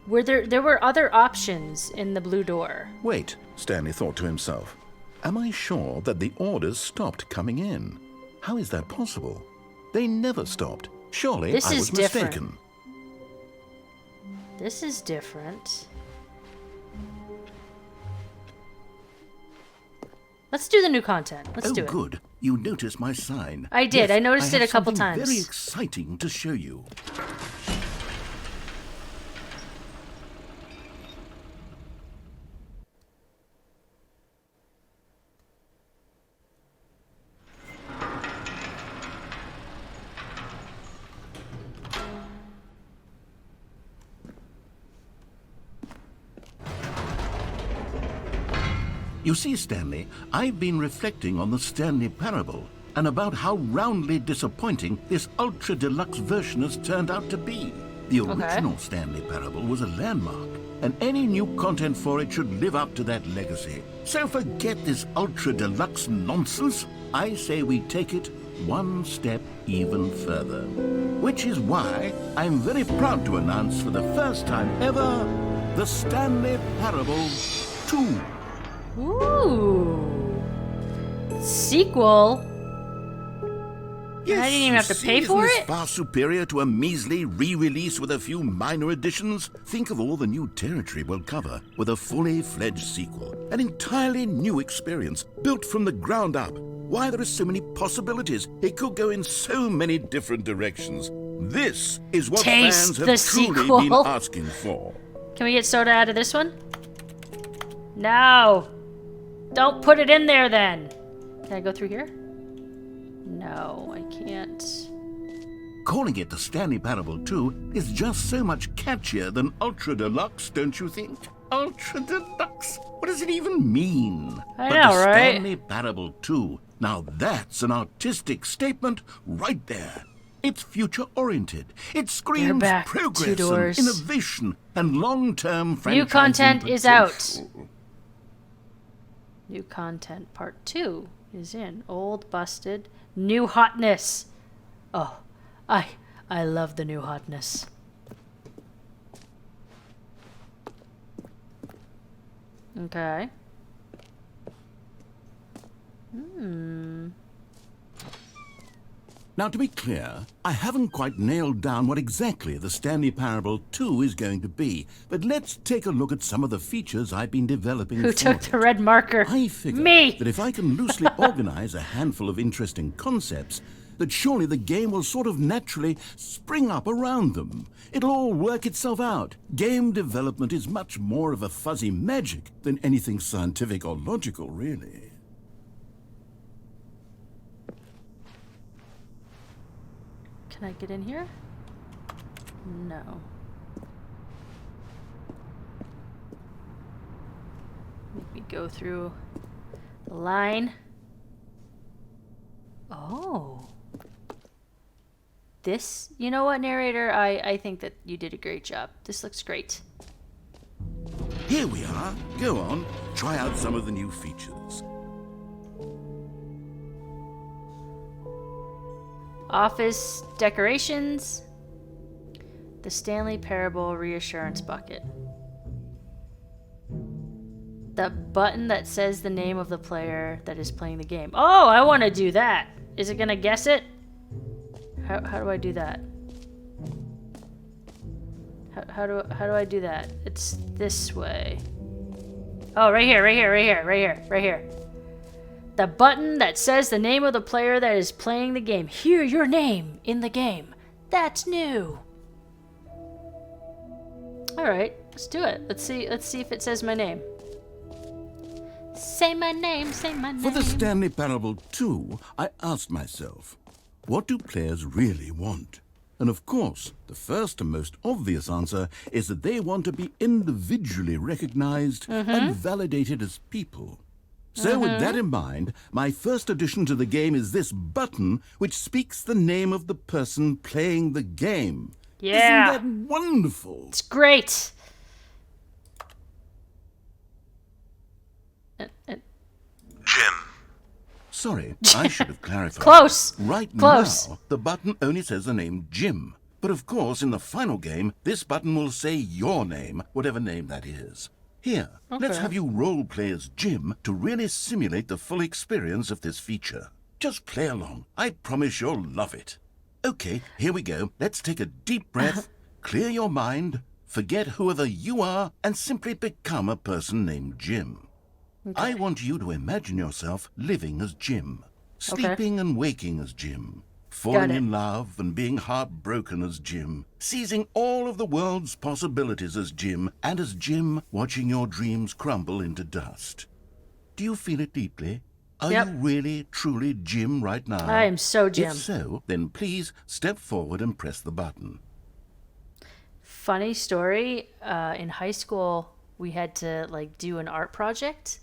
There were other options in the blue door. Wait, Stanley thought to himself. Am I sure that the orders stopped coming in? How is that possible? They never stopped. Surely I was mistaken. This is different. Let's do the new content. Let's do it. Oh, good. You noticed my sign. I did. Yes, I noticed it a couple I have times. something very exciting to show you. You see, Stanley, I've been reflecting on the Stanley parable and about how roundly disappointing this ultra deluxe version has turned out to be. The original Stanley parable was a landmark, and any new content for it should live up to that legacy. So forget this ultra deluxe nonsense. I say we take it one step even further. Which is why I'm very proud to announce for the first time ever, the Stanley Parable 2. Ooh. Sequel? Yes, I didn't even have to pay for isn't this it? far superior to a measly re-release with a few minor additions? Think of all the new territory we'll cover with a fully fledged sequel. An entirely new experience, built from the ground up. Why, there are so many possibilities. It could go in so many different directions. This is what fans have truly been asking for. Can we get soda out of this one? No. Don't put it in there then. Can I go through here? No, I can't. Calling it the Stanley Parable 2 is just so much catchier than Ultra Deluxe, don't you think? Ultra Deluxe? What does it even mean? I know, the right? Stanley Parable 2, now that's an artistic statement right there. It's future-oriented. It screams progress and innovation and long-term franchising. New content is out. New content part 2 is in. Old, busted, new hotness. Oh, I love the new hotness. Okay. Now, to be clear, I haven't quite nailed down what exactly the Stanley Parable 2 is going to be, but let's take a look at some of the features I've been developing. Who took the red marker? I figure that if I can loosely organize a handful of interesting concepts, that surely the game will sort of naturally spring up around them. It'll all work itself out. Game development is much more of a fuzzy magic than anything scientific or logical, really. Can I get in here? No. Make me go through the line. Oh. This, you know what, narrator? I think that you did a great job. This looks great. Here we are. Go on. Try out some of the new features. Office decorations. The Stanley Parable Reassurance Bucket. The button that says the name of the player that is playing the game. Oh, I want to do that. Is it going to guess it? How do I do that? How do I do that? It's this way. Oh, right here, right here, right here, right here, right here. The button that says the name of the player that is playing the game. Hear your name in the game. That's new. All right, let's do it. Let's see if it says my name. Say my name, say my name. For the Stanley Parable 2, I asked myself, what do players really want? And of course, the first and most obvious answer is that they want to be individually recognized and validated as people. So with that in mind, my first addition to the game is this button which speaks the name of the person playing the game. Yeah. Isn't that wonderful? It's great. Jim. Sorry, I should have clarified. Close. Right Close. now, the button only says the name Jim. But of course, in the final game, this button will say your name, whatever name that is. Here, let's have you role-play as Jim to really simulate the full experience of this feature. Just play along. I promise you'll love it. Okay, here we go. Let's take a deep breath, clear your mind, forget whoever you are, and simply become a person named Jim. Okay. I want you to imagine yourself living as Jim, sleeping and waking as Jim, falling in love and being heartbroken as Jim, seizing all of the world's possibilities as Jim, and as Jim watching your dreams crumble into dust. Do you feel it deeply? Are you really, truly Jim right now? I am so Jim. If so, then please step forward and press the button. Funny story, in high school, we had to do an art project,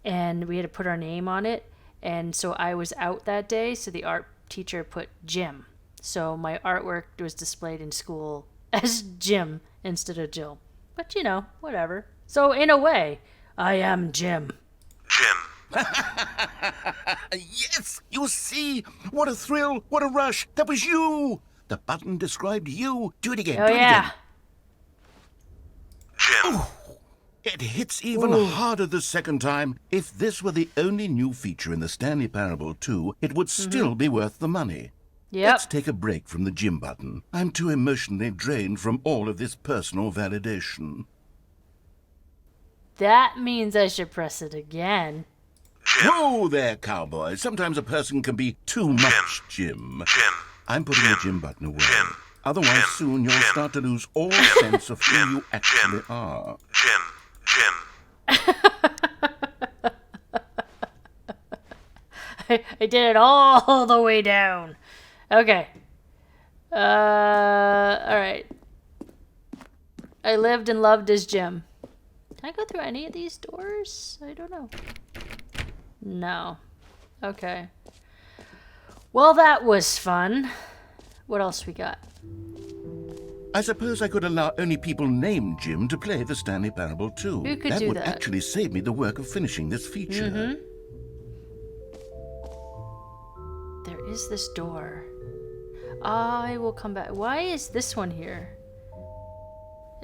and we had to put our name on it. And so I was out that day, so the art teacher put Jim. So my artwork was displayed in school as Jim instead of Jill. But whatever. So in a way, I am Jim. Jim. Yes, you see? What a thrill, what a rush. That was you. The button described you. Do it again, do it again. Jim. Ooh, it hits even harder the second time. If this were the only new feature in the Stanley Parable 2, it would still be worth the money. Let's take a break from the Jim button. I'm too emotionally drained from all of this personal validation. That means I should press it again. Whoa there, cowboy. Sometimes a person can be too much Jim. I'm putting the Jim button away. Otherwise, soon you'll start to lose all sense of who you actually are. Jim. I did it all the way down. Okay. Alright. I lived and loved as Jim. Can I go through any of these doors? I don't know. No. Okay. Well, that was fun. What else we got? I suppose I could allow only people named Jim to play the Stanley Parable 2. You could that do would that. actually save me the work of finishing this feature. There is this door. I will come back. Why is this one here?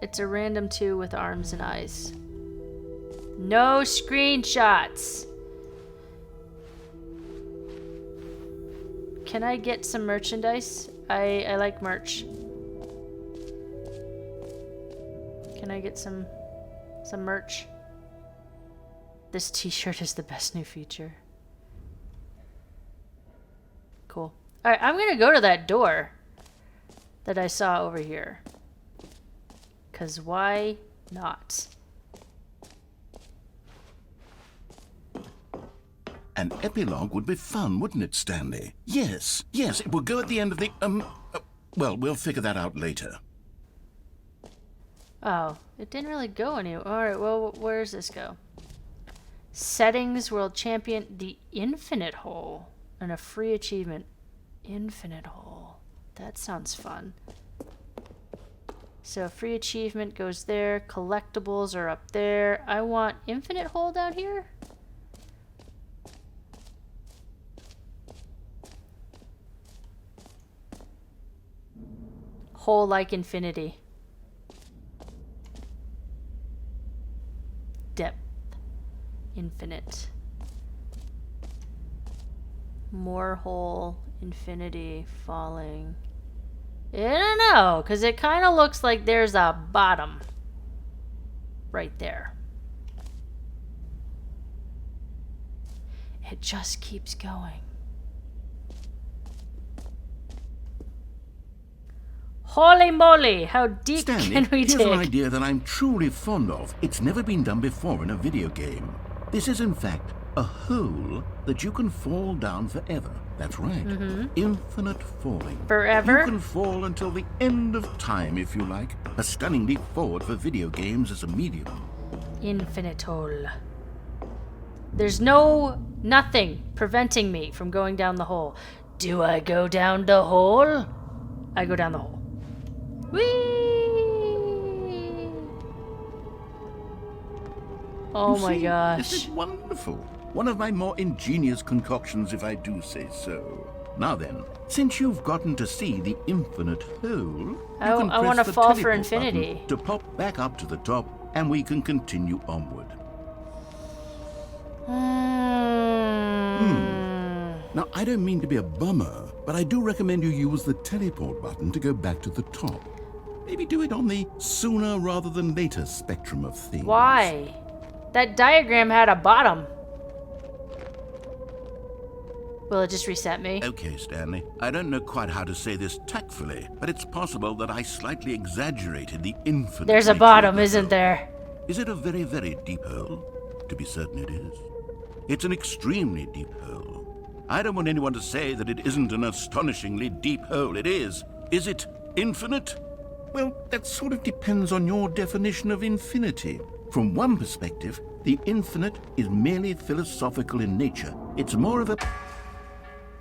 It's a random 2 with arms and eyes. No screenshots. Can I get some merchandise? I like merch. Can I get some merch? This t-shirt is the best new feature. Cool. Alright, I'm gonna go to that door that I saw over here. 'Cause why not? An epilogue would be fun, wouldn't it, Stanley? Yes, it would go at the end of the, well, we'll figure that out later. Oh, it didn't really go anywhere. Alright, well, where does this go? Settings, World Champion, the Infinite Hole, and a free achievement. Infinite Hole. That sounds fun. So, free achievement goes there. Collectibles are up there. I want Infinite Hole down here? Hole like infinity. Depth. Infinite. More hole. Infinity. Falling. I don't know, because it kind of looks like there's a bottom. Right there. It just keeps going. Holy moly, how deep Stanley, can we here's dig? an idea that I'm truly fond of. It's never been done before in a video game. This is, in fact, a hole that you can fall down forever. That's right. Infinite falling. Forever? You can fall until the end of time, if you like. A stunning leap forward for video games as a medium. Infinite hole. There's nothing preventing me from going down the hole. Do I go down the hole? I go down the hole. Whee! Oh You my see, gosh. This is wonderful. One of my more ingenious concoctions, if I do say so. Now then, since you've gotten to see the infinite hole, I want to fall for infinity to pop back up to the top, and we can continue onward. Now, I don't mean to be a bummer, but I do recommend you use the teleport button to go back to the top. Maybe do it on the sooner rather than later spectrum of things. Why? That diagram had a bottom. Will it just reset me? Okay, Stanley. I don't know quite how to say this tactfully, but it's possible that I slightly exaggerated the infinite. There's a bottom, isn't there? Is it a very, very deep hole? To be certain it is. It's an extremely deep hole. I don't want anyone to say that it isn't an astonishingly deep hole. It is. Is it infinite? Well, that sort of depends on your definition of infinity. From one perspective, the infinite is merely philosophical in nature. It's more of a...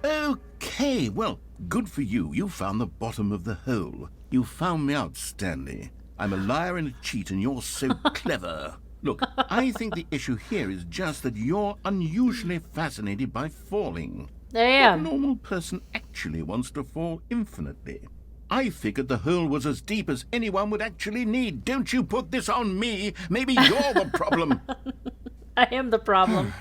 Okay, well, good for you. You found the bottom of the hole. You found me out, Stanley. I'm a liar and a cheat, and you're so clever. Look, I think the issue here is just that you're unusually fascinated by falling. I am. What normal person actually wants to fall infinitely? I figured the hole was as deep as anyone would actually need. Don't you put this on me. Maybe you're the problem. I am the problem.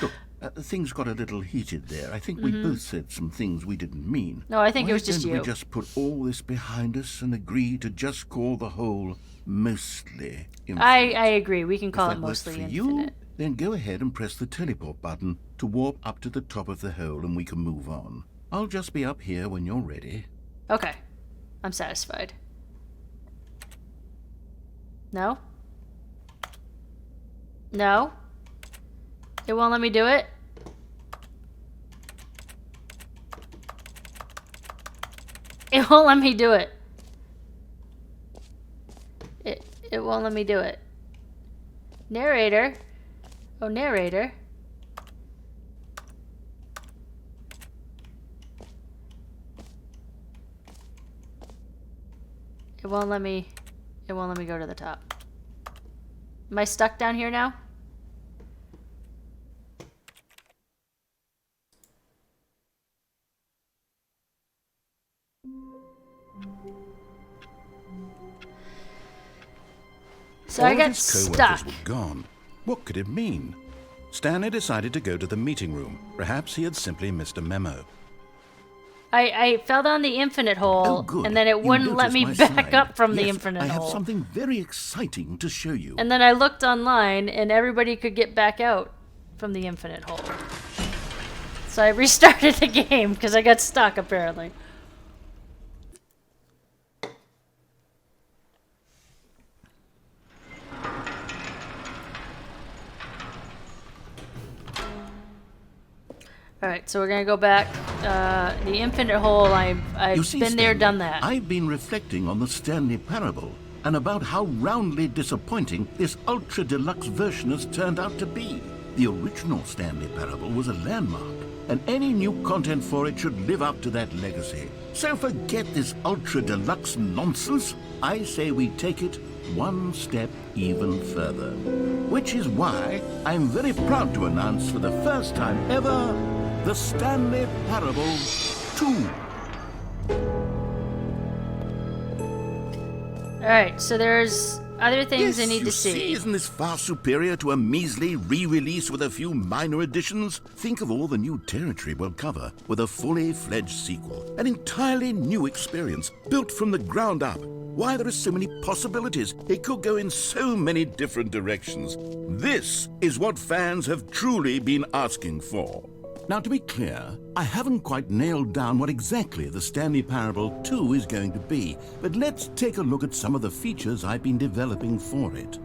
Look, things got a little heated there. I think we both said some things we didn't mean. No, I think it was just Why you. don't we just put all this behind us and agree to just call the hole mostly infinite? I agree. We can call it If that works mostly for infinite. you, then go ahead and press the teleport button to warp up to the top of the hole and we can move on. I'll just be up here when you're ready. Okay. I'm satisfied. No? No? It won't let me do it? It won't let me do it. It won't let me do it. Narrator. Oh, narrator. It won't let me go to the top. Am I stuck down here now? So I got his stuck. co-workers were gone. What could it mean? Stanley decided to go to the meeting room. Perhaps he had simply missed a memo. I fell down the infinite hole, Oh, good. and then it You wouldn't let noticed me my back sign. up from the Yes, infinite I have hole. something very exciting to show you. And then I looked online, and everybody could get back out from the infinite hole. So I restarted the game, because I got stuck, apparently. Alright, so we're gonna go back. The infinite hole, I've You see, been there, Stanley, done that. I've been reflecting on the Stanley parable and about how roundly disappointing this ultra deluxe version has turned out to be. The original Stanley parable was a landmark, and any new content for it should live up to that legacy. So forget this ultra deluxe nonsense. I say we take it one step even further. Which is why I'm very proud to announce for the first time ever, the Stanley Parable 2. Alright, so there's other things I need you to see. Isn't this far superior to a measly re-release with a few minor additions? Think of all the new territory we'll cover with a fully fledged sequel. An entirely new experience, built from the ground up. Why, there are so many possibilities. It could go in so many different directions. This is what fans have truly been asking for. Now, to be clear, I haven't quite nailed down what exactly the Stanley Parable 2 is going to be, but let's take a look at some of the features I've been developing for it.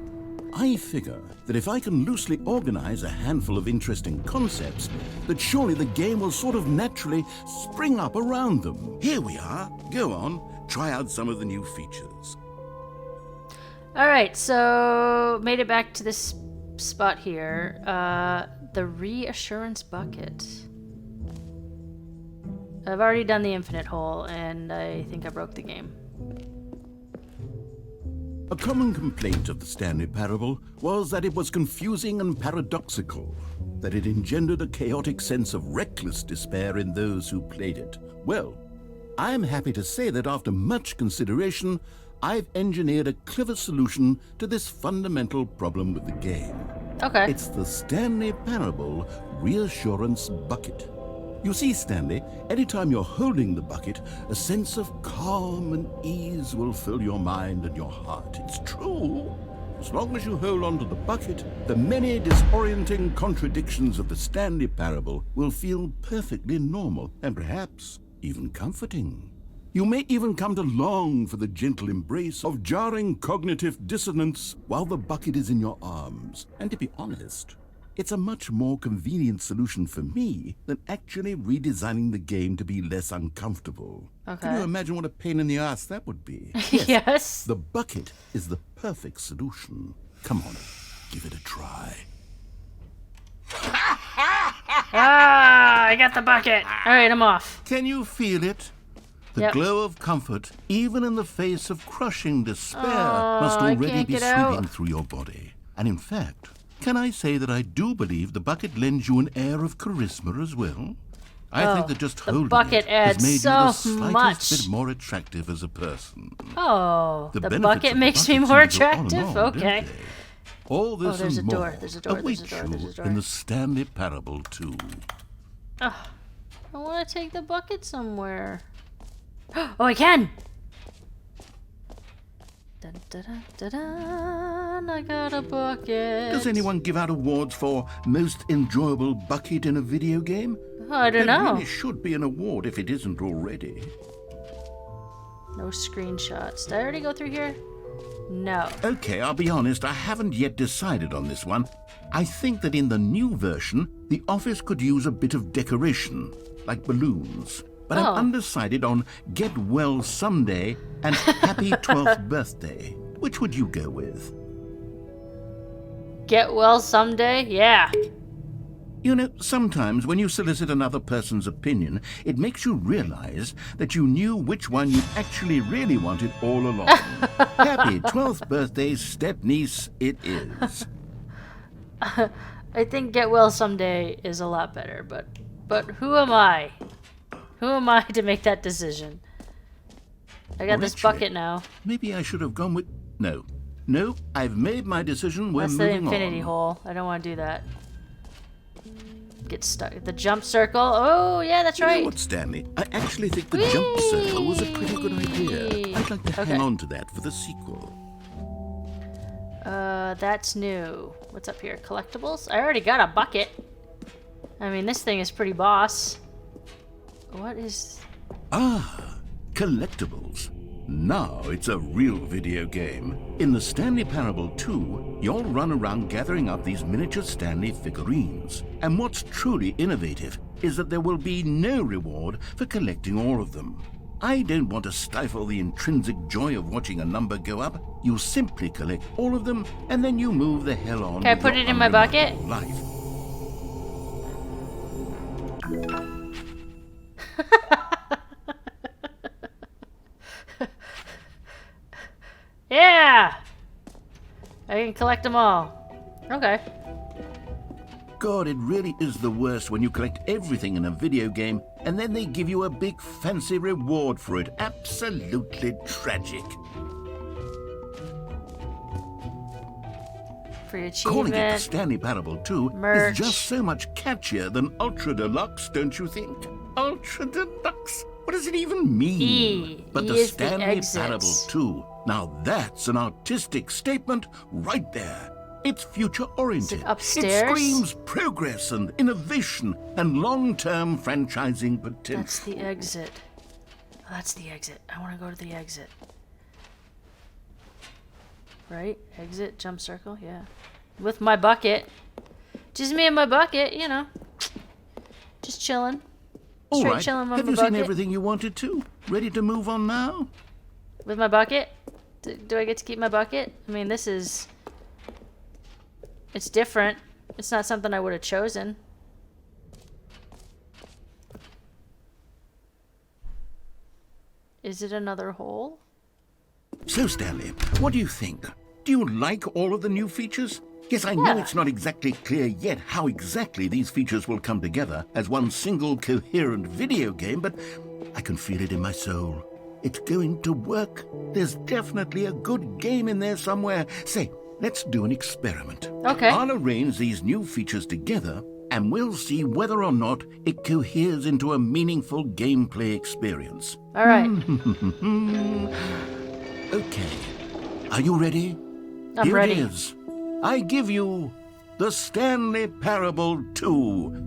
I figure that if I can loosely organize a handful of interesting concepts, that surely the game will sort of naturally spring up around them. Here we are. Go on, try out some of the new features. Alright, so made it back to this spot here. The reassurance bucket. I've already done the infinite hole, and I think I broke the game. A common complaint of the Stanley Parable was that it was confusing and paradoxical, that it engendered a chaotic sense of reckless despair in those who played it. Well, I'm happy to say that after much consideration, I've engineered a clever solution to this fundamental problem with the game. Okay. It's the Stanley Parable Reassurance Bucket. You see, Stanley, anytime you're holding the bucket, a sense of calm and ease will fill your mind and your heart. It's true. As long as you hold on to the bucket, the many disorienting contradictions of the Stanley Parable will feel perfectly normal and perhaps even comforting. You may even come to long for the gentle embrace of jarring cognitive dissonance while the bucket is in your arms. And to be honest, it's a much more convenient solution for me than actually redesigning the game to be less uncomfortable. Okay. Can you imagine what a pain in the ass that would be? Yes. The bucket is the perfect solution. Come on, give it a try. Ah, I got the bucket. All right, I'm off. Can you feel it? The Yep. glow of comfort, even in the face of crushing despair, must I already can't be get sweeping out. through your body. And in fact, can I say that I do believe the bucket lends you an air of charisma as well? I think that just the holding bucket it has adds made so you the slightest much. bit more attractive as a person. Oh, the benefits bucket of the makes me bucket more seem to go on and attractive? on, don't Okay. they? All this there's and a door, more there's a door, there's a await door, you there's a door. in the Stanley Parable 2. Oh, I want to take the bucket somewhere. Oh, I can! Dun, dun, dun, dun, dun, I got a bucket. Does anyone give out awards for most enjoyable bucket in a video game? I don't There know. really should be an award if it isn't already. No screenshots. Did I already go through here? No. Okay, I'll be honest, I haven't yet decided on this one. I think that in the new version, the office could use a bit of decoration, like balloons. But Oh. I'm undecided on Get Well Someday and Happy 12th Birthday. Which would you go with? Get well someday? Yeah. You know, sometimes when you solicit another person's opinion, it makes you realize that you knew which one you actually really wanted all along. Happy 12th birthday, step-niece, it is. I think get well someday is a lot better, but who am I? Who am I to make that decision? I got Well, this actually, bucket now. Maybe I should have gone with... No, I've made my decision. We're That's the moving infinity on. hole. I don't want to do that. Get stuck. The jump circle. Oh, yeah, that's You know right. what, Stanley? I actually think the jump circle was a pretty good idea. I'd like to hang on to that for the sequel. That's new. What's up here? Collectibles? I already got a bucket. I mean, this thing is pretty boss. What is... Collectibles. Now it's a real video game. In the Stanley Parable 2, you'll run around gathering up these miniature Stanley figurines. And what's truly innovative is that there will be no reward for collecting all of them. I don't want to stifle the intrinsic joy of watching a number go up. You simply collect all of them, and then you move the hell on. Can I with put your it in my bucket? unremarkable life. Yeah! I can collect them all. Okay. God, it really is the worst when you collect everything in a video game and then they give you a big fancy reward for it. Absolutely tragic. Free Calling it the achievement. Stanley Parable 2 Merch. is just so much catchier than Ultra Deluxe, don't you think? Ultra Deluxe? What does it even mean? E. But E the is the Stanley exits. Parable 2, now that's an artistic statement right there. It's future-oriented. Is it upstairs? It screams progress and innovation and long-term franchising potential. That's the exit. Oh, that's the exit. I want to go to the exit. Right? Exit, jump circle, yeah. With my bucket. Just me and my bucket, you know. Just chilling. All Straight right, chilling with have my you bucket. seen everything you wanted to? Ready to move on now? With my bucket? Do I get to keep my bucket? I mean, this is... It's different. It's not something I would have chosen. Is it another hole? So, Stanley, what do you think? Do you like all of the new features? Yes, I know it's not exactly clear yet how exactly these features will come together as one single coherent video game, but I can feel it in my soul. It's going to work. There's definitely a good game in there somewhere. Say, let's do an experiment. Okay. I'll arrange these new features together, and we'll see whether or not it coheres into a meaningful gameplay experience. All right. Okay. Are you ready? I'm Here ready. it is. I give you the Stanley Parable 2.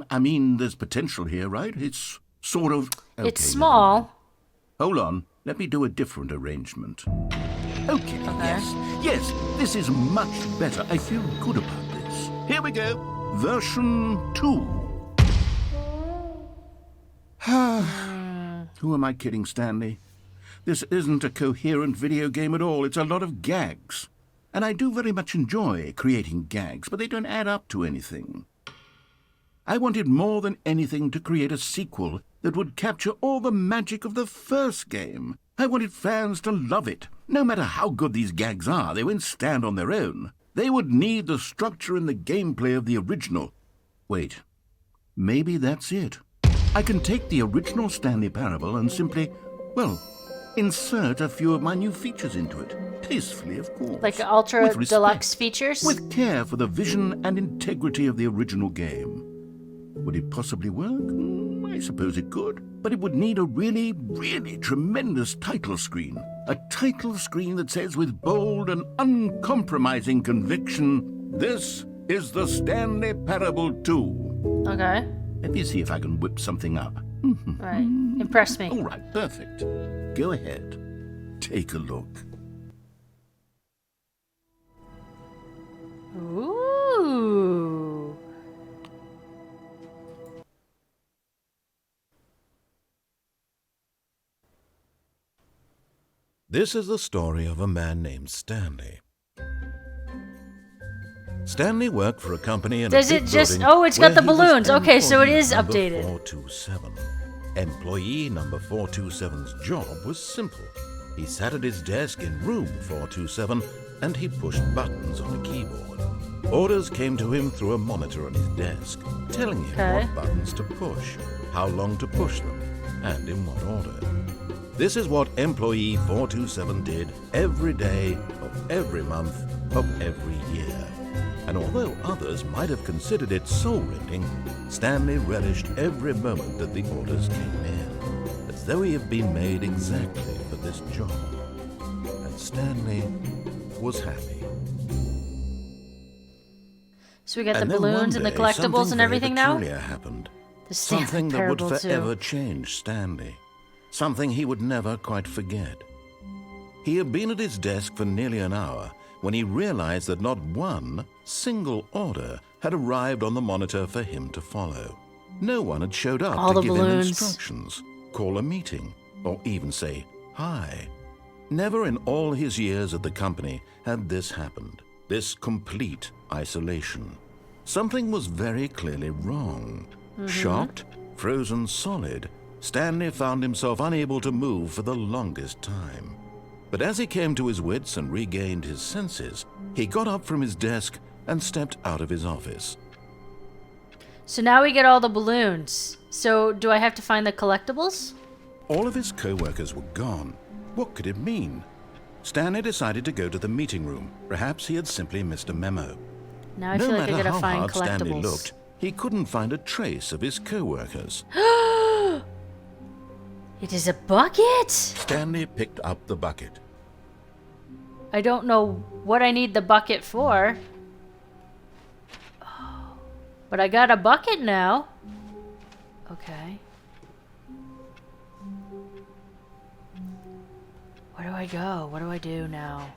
I mean, there's potential here, right? It's sort of... Okay, It's small. hold on. Let me do a different arrangement. Okay, yes, this is much better. I feel good about this. Here we go. Version 2. Who am I kidding, Stanley? This isn't a coherent video game at all. It's a lot of gags. And I do very much enjoy creating gags, but they don't add up to anything. I wanted more than anything to create a sequel that would capture all the magic of the first game. I wanted fans to love it. No matter how good these gags are, they won't stand on their own. They would need the structure and the gameplay of the original. Wait, maybe that's it. I can take the original Stanley Parable and simply, well, insert a few of my new features into it. Tastefully, of course. Like Ultra With respect, Deluxe features? with care for the vision and integrity of the original game. Would it possibly work? I suppose it could. But it would need a really, really tremendous title screen. A title screen that says with bold and uncompromising conviction, "This is the Stanley Parable 2. Okay. Let me see if I can whip something up. All right. Impress me. All right, perfect. Go ahead. Take a look. Ooh. This is the story of a man named Stanley. Stanley worked for a company in Does a it big just... building Oh, it's got where the he was balloons. Okay, so it employee is number updated. 427. Employee number 427's job was simple. He sat at his desk in room 427 and he pushed buttons on a keyboard. Orders came to him through a monitor on his desk, telling him Okay. what buttons to push, how long to push them, and in what order. This is what employee 427 did every day of every month of every year. And although others might have considered it soul-rending, Stanley relished every moment that the orders came in, as though he had been made exactly for this job. And Stanley was happy. So we got the And then balloons one and the day, collectibles something and very everything now? peculiar happened. The Stanley Something that would Parable forever 2. change Stanley. Something he would never quite forget. He had been at his desk for nearly an hour when he realized that not one single order had arrived on the monitor for him to follow. No one had showed up All to the give him balloons. instructions, call a meeting, or even say hi. Never in all his years at the company had this happened, this complete isolation. Something was very clearly wrong. Shocked, frozen solid, Stanley found himself unable to move for the longest time. But as he came to his wits and regained his senses, he got up from his desk and stepped out of his office. So now we get all the balloons. So do I have to find the collectibles? All of his co-workers were gone. What could it mean? Stanley decided to go to the meeting room. Perhaps he had simply missed a memo. Now I No feel like I matter gotta how find hard Stanley collectibles. looked, he couldn't find a trace of his co-workers. It is a bucket? Stanley picked up the bucket. I don't know what I need the bucket for. Oh, but I got a bucket now. Okay. Where do I go? What do I do now?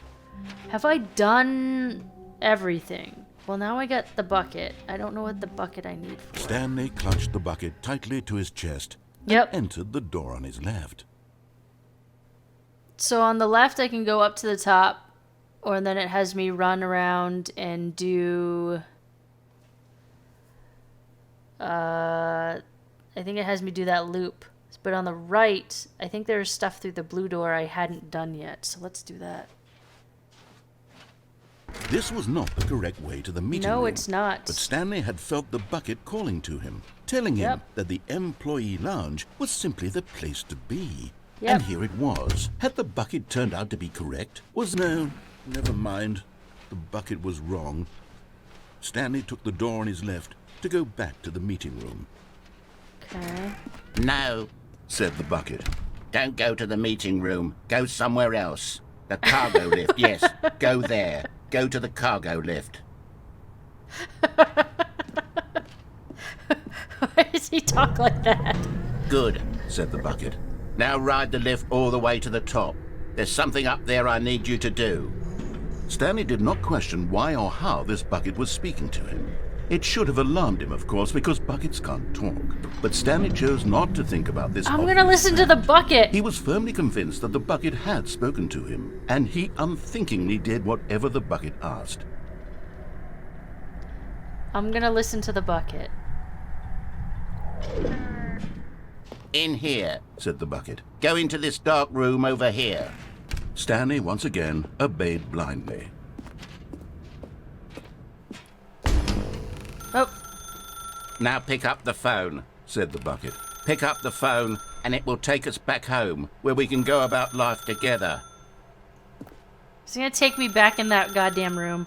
Have I done everything? Well, now I got the bucket. I don't know what the bucket I need for. Stanley clutched the bucket tightly to his chest Yep. and entered the door on his left. So on the left, I can go up to the top, or then it has me run around and do... I think it has me do that loop. But on the right, I think there's stuff through the blue door I hadn't done yet. So let's do that. This was not the correct way to the meeting room. No, it's not. But Stanley had felt the bucket calling to him, telling him that the employee lounge was simply the place to be. Yep. And here it was. Had the bucket turned out to be correct? No, never mind. The bucket was wrong. Stanley took the door on his left to go back to the meeting room. Okay. No, said the bucket. Don't go to the meeting room. Go somewhere else. The cargo lift, yes. Go there. Go to the cargo lift. Why does he talk like that? Good, said the bucket. Now ride the lift all the way to the top. There's something up there I need you to do. Stanley did not question why or how this bucket was speaking to him. It should have alarmed him, of course, because buckets can't talk. But Stanley chose not to think about this. I'm gonna listen to the bucket. He was firmly convinced that the bucket had spoken to him, and he unthinkingly did whatever the bucket asked. I'm gonna listen to the bucket. In here, said the bucket. Go into this dark room over here. Stanley once again obeyed blindly. Oh. Now pick up the phone, said the bucket. Pick up the phone and it will take us back home, where we can go about life together. He's gonna take me back in that goddamn room.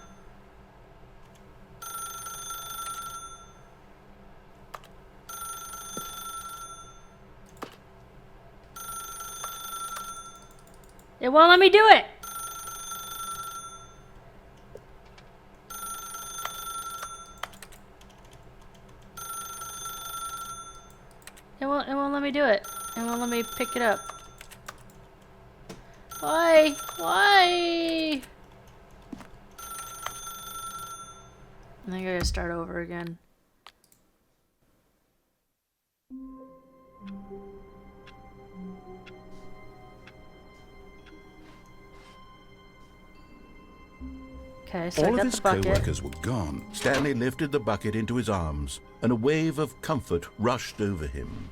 It won't let me do it. It won't let me do it. It won't let me pick it up. Why? Why? I think I gotta start over again. Okay, so All I of got his the bucket. co-workers were gone. Stanley lifted the bucket into his arms, and a wave of comfort rushed over him.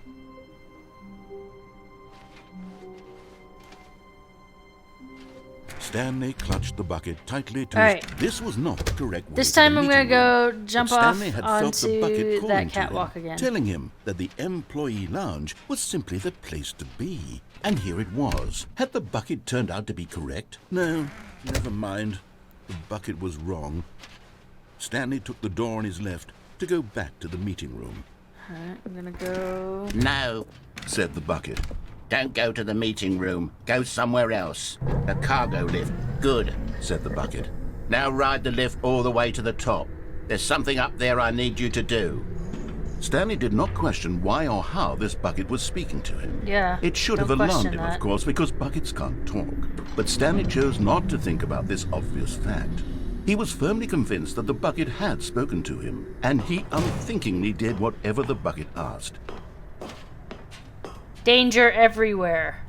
Stanley clutched the bucket tightly to his... This was not the correct way. This time I'm gonna go room. jump But off Stanley had felt the onto bucket calling that to him, catwalk again. telling him that the employee lounge was simply the place to be. And here it was. Had the bucket turned out to be correct? No, never mind. The bucket was wrong. Stanley took the door on his left to go back to the meeting room. Alright, I'm gonna go... No, said the bucket. Don't go to the meeting room. Go somewhere else. The cargo lift. Good, said the bucket. Now ride the lift all the way to the top. There's something up there I need you to do. Stanley did not question why or how this bucket was speaking to him. Yeah, It should don't have alarmed question him, that. of course, because buckets can't talk. But Stanley chose not to think about this obvious fact. He was firmly convinced that the bucket had spoken to him, and he unthinkingly did whatever the bucket asked. Danger everywhere.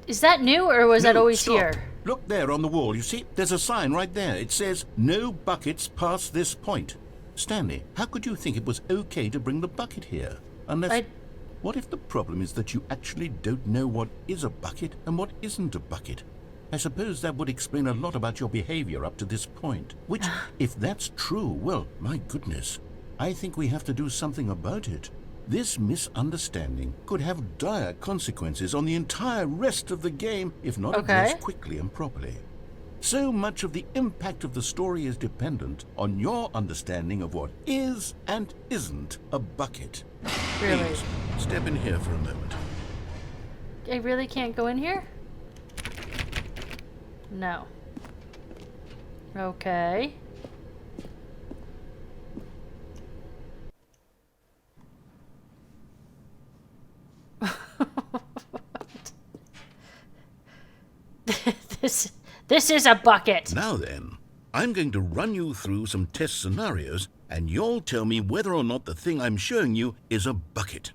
Is that new or was that No, always stop. here? Look there on the wall. You see, there's a sign right there. It says, "No buckets past this point." Stanley, how could you think it was okay to bring the bucket here? Unless... What if the problem is that you actually don't know what is a bucket and what isn't a bucket? I suppose that would explain a lot about your behavior up to this point. Which, if that's true, well, my goodness, I think we have to do something about it. This misunderstanding could have dire consequences on the entire rest of the game if not addressed quickly and properly. So much of the impact of the story is dependent on your understanding of what is and isn't a bucket. Really? Please, step in here for a moment. I really can't go in here? No. Okay. This is a bucket. Now then, I'm going to run you through some test scenarios, and you'll tell me whether or not the thing I'm showing you is a bucket.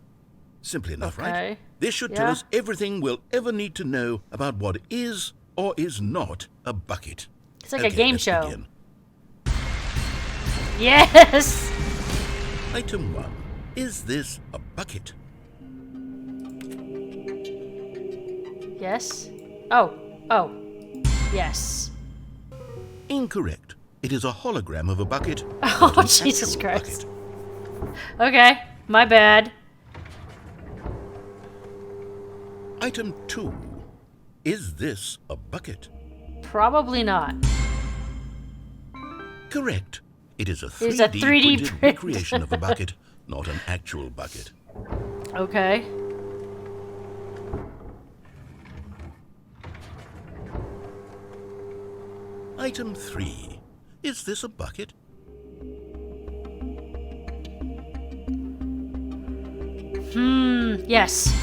Simple enough, Okay. right? This should tell Yeah. us everything we'll ever need to know about what is or is not a bucket. It's like a Okay, game let's show. begin. Yes! Item 1. Is this a bucket? Yes? Oh. Yes. Incorrect. It is a hologram of a bucket. Oh, not an Jesus actual Christ. bucket. Okay, my bad. Item 2. Is this a bucket? Probably not. Correct. It is a 3D, It's a 3D printed print. recreation of a bucket, not an actual bucket. Okay. Item 3. Is this a bucket? Yes.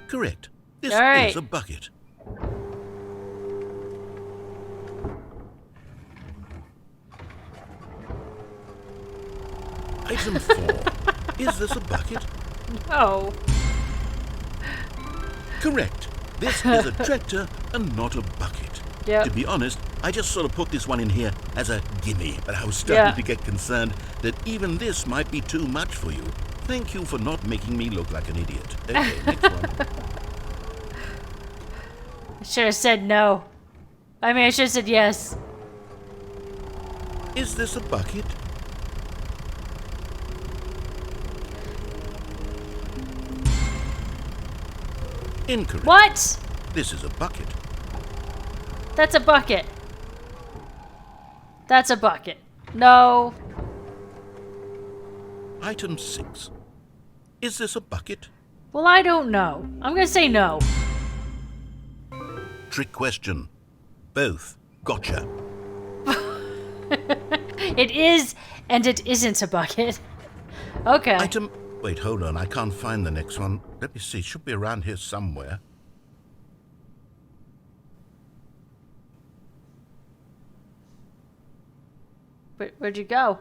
Correct. This All right. is a bucket. Item 4. Is this a bucket? Oh. Correct. This is a tractor and not a bucket. Yep. To be honest, I just sort of put this one in here as a gimme, but I was starting to get concerned that even this might be too much for you. Thank you for not making me look like an idiot. Okay, next one. I should have said no. I mean, I should have said yes. Is this a bucket? Incorrect. What? This is a bucket. That's a bucket. That's a bucket. No. Item 6. Is this a bucket? Well, I don't know. I'm gonna say no. Trick question. Both. Gotcha. It is and it isn't a bucket. Okay. Item... Wait, hold on. I can't find the next one. Let me see. It should be around here somewhere. Where'd you go?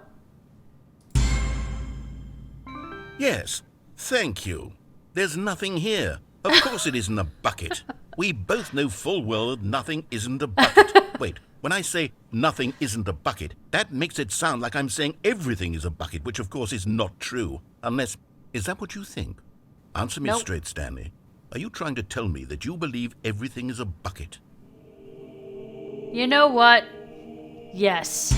Yes. Thank you. There's nothing here. Of course it isn't a bucket. We both know full well that nothing isn't a bucket. Wait, when I say nothing isn't a bucket, that makes it sound like I'm saying everything is a bucket, which of course is not true. Unless... Is that what you think? Answer me Nope. straight, Stanley. Are you trying to tell me that you believe everything is a bucket? You know what? Yes.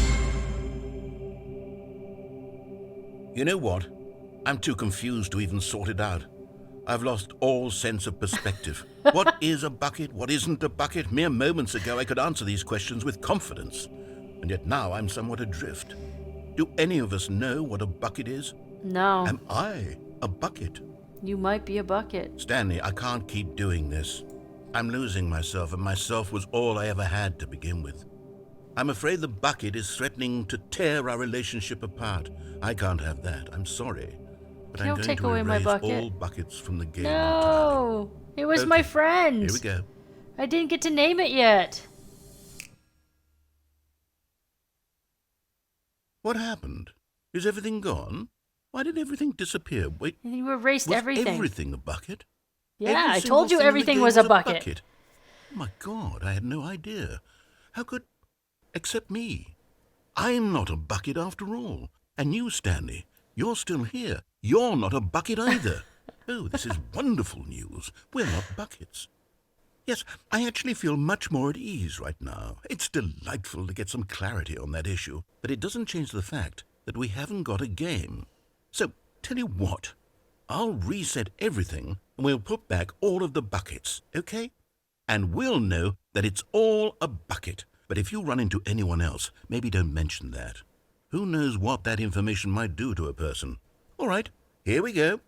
You know what? I'm too confused to even sort it out. I've lost all sense of perspective. What is a bucket? What isn't a bucket? Mere moments ago I could answer these questions with confidence. And yet now I'm somewhat adrift. Do any of us know what a bucket is? No. Am I a bucket? You might be a bucket. Stanley, I can't keep doing this. I'm losing myself, and myself was all I ever had to begin with. I'm afraid the bucket is threatening to tear our relationship apart. I can't have that. I'm sorry. But I'm Don't going take to away my erase bucket. all buckets from the game entirely. No. It was my Okay, friend. Here we go. I didn't get to name it yet. What happened? Is everything gone? Why did everything disappear? Wait, And you erased was everything. everything a bucket? Yeah, Every I single told you thing in the everything game was a bucket. Oh my God, I had no idea. How could... Except me. I'm not a bucket after all. And you, Stanley, you're still here. You're not a bucket either. Oh, this is wonderful news. We're not buckets. Yes, I actually feel much more at ease right now. It's delightful to get some clarity on that issue, but it doesn't change the fact that we haven't got a game. So, tell you what, I'll reset everything and we'll put back all of the buckets, okay? And we'll know that it's all a bucket. But if you run into anyone else, maybe don't mention that. Who knows what that information might do to a person? All right, here we go.